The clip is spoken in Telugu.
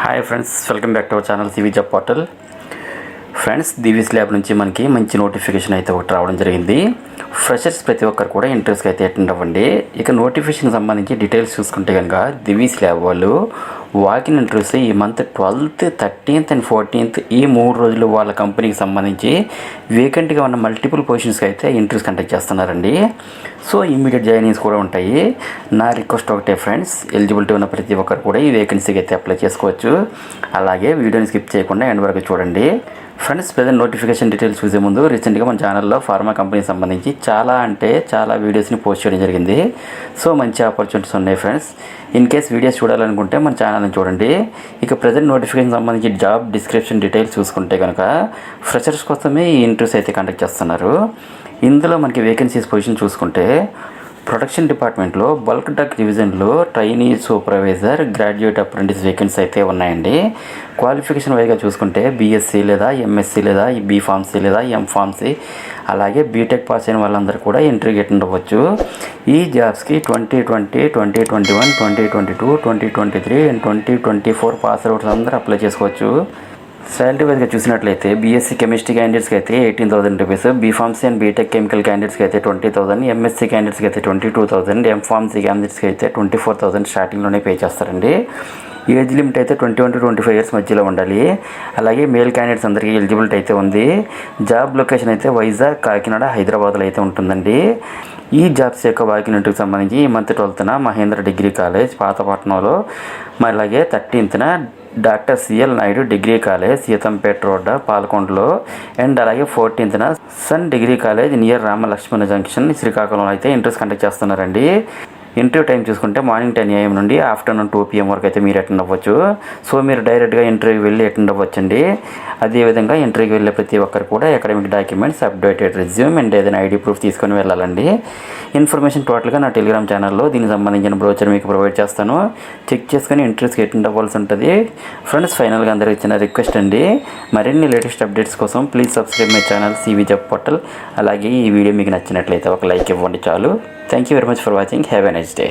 Hi friends, welcome back to our channel CV job portal. Friends, Divi's lab నుంచి మనకి మంచి నోటిఫికేషన్ అయితే ఒకటి రావడం జరిగింది. ఫ్రెషర్స్ ప్రతి ఒక్కరు కూడా ఇంట్రెస్ట్గా అయితే అటెండ్ అవ్వండి. ఇక నోటిఫికేషన్ సంబంధించి డీటెయిల్స్ చూసుకుంటే కనుక దివీస్ ల్యాబ్ వాళ్ళు వాకిన్ ఇంటర్వ్యూస్ ఈ month 12th, 13th and 14th ఈ 3 రోజులు వాళ్ళ కంపెనీకి సంబంధించి వేకెంట్గా ఉన్న మల్టిపుల్ పొజిషన్స్కి అయితే ఇంటర్వ్యూస్ కండక్ట్ చేస్తున్నారండి. సో ఇమ్మీడియట్ జాయినింగ్స్ కూడా ఉంటాయి. నా రిక్వెస్ట్ ఒకటే ఫ్రెండ్స్, ఎలిజిబిలిటీ ఉన్న ప్రతి ఒక్కరు కూడా ఈ వేకెన్సీకి అయితే అప్లై చేసుకోవచ్చు. అలాగే వీడియోని స్కిప్ చేయకుండా ఎండ్ వరకు చూడండి. ఫ్రెండ్స్, ప్రజెంట్ నోటిఫికేషన్ డీటెయిల్స్ చూసే ముందు రీసెంట్గా మన ఛానల్లో ఫార్మా కంపెనీకి సంబంధించి చాలా వీడియోస్ని పోస్ట్ చేయడం జరిగింది. సో మంచి ఆపర్చునిటీస్ ఉన్నాయి ఫ్రెండ్స్. ఇన్ కేస్ వీడియోస్ చూడాలనుకుంటే మన ఛానల్ని చూడండి. ఇక ప్రజెంట్ నోటిఫికేషన్ సంబంధించి జాబ్ డిస్క్రిప్షన్ డీటెయిల్స్ చూసుకుంటే కనుక ఫ్రెషర్స్ కోసమే ఈ ఇంటర్వ్యూస్ అయితే కండక్ట్ చేస్తున్నారు. ఇందులో మనకి వేకెన్సీస్ పొజిషన్ చూసుకుంటే ప్రొడక్షన్ డిపార్ట్మెంట్లో బల్క్ డ్రగ్ డివిజన్లో trainee supervisor, graduate apprentice vacancy అయితే ఉన్నాయండి. క్వాలిఫికేషన్ వైగా చూసుకుంటే బీఎస్సీ లేదా ఎంఎస్సీ లేదా బీఫార్మసీ లేదా ఎంఫార్మసీ అలాగే బీటెక్ పాస్ అయిన వాళ్ళందరూ కూడా ఎంట్రీకి అటెండ్ అవ్వచ్చు. ఈ జాబ్స్కి 2020, 2021, 2022, 2023 అండ్ 2024 పాస్ అవుట్స్ అందరూ అప్లై చేసుకోవచ్చు. శాలరీ వైజ్గా చూసినట్లయితే బీఎస్సీ కెమిస్ట్రీ క్యాండిడేట్స్కి అయితే 18,000 rupees, B Pharmacy and B Tech chemical క్యాండిడేట్స్కి అయితే 20,000, ఎంఎస్సీ క్యాండిడేట్స్కి అయితే 22,000, ఎంఫార్మసీ క్యాండిడేట్స్కి అయితే 24,000 స్టార్టింగ్లోనే పే చేస్తారండి. ఏజ్ లిమిట్ అయితే 21 to 25 ఇయర్స్ మధ్యలో ఉండాలి. అలాగే మేల్ క్యాండిడేట్స్ అందరికీ ఎలిజిబిలిటీ అయితే ఉంది. జాబ్ లొకేషన్ అయితే వైజాగ్, కాకినాడ, హైదరాబాద్లో అయితే ఉంటుందండి. ఈ జాబ్స్ యొక్క వాకినెంట్కి సంబంధించి ఈ month 12th Mahendra degree college పాతపట్నంలో, అలాగే 13th doctor C L Naidu degree college Seethampeta road పాలకొండలో, అండ్ అలాగే 14th sun degree college near Ramalakshmana junction శ్రీకాకుళంలో అయితే ఇంటర్వ్యూస్ కండక్ట్ చేస్తున్నారండి. ఇంటర్వ్యూ టైం చూసుకుంటే మార్నింగ్ 10 AM నుండి ఆఫ్టర్నూన్ 2 PM వరకు అయితే మీరు అటెండ్ అవ్వచ్చు. సో మీరు డైరెక్ట్గా ఇంటర్వ్యూకి వెళ్ళి అటెండ్ అవ్వచ్చండి. అదేవిధంగా ఇంటర్వ్యూకి వెళ్ళే ప్రతి ఒక్కరు కూడా academic documents, updated resume and ఏదైనా ఐడి ప్రూఫ్ తీసుకొని వెళ్ళాలండి. ఇన్ఫర్మేషన్ టోటల్గా నా టెలిగ్రామ్ ఛానల్లో దీనికి సంబంధించిన బ్రోచర్ మీకు ప్రొవైడ్ చేస్తాను. చెక్ చేసుకొని ఇంటర్వ్యూస్కి అటెండ్ అవ్వాల్సి ఉంటుంది. ఫ్రెండ్స్, ఫైనల్గా అందరికీ ఇచ్చిన రిక్వెస్ట్ అండి, మరిన్ని లేటెస్ట్ అప్డేట్స్ కోసం please subscribe my channel CV job portal. అలాగే ఈ వీడియో మీకు నచ్చినట్లయితే ఒక లైక్ ఇవ్వండి చాలు. Thank you very much for watching. Have a nice day.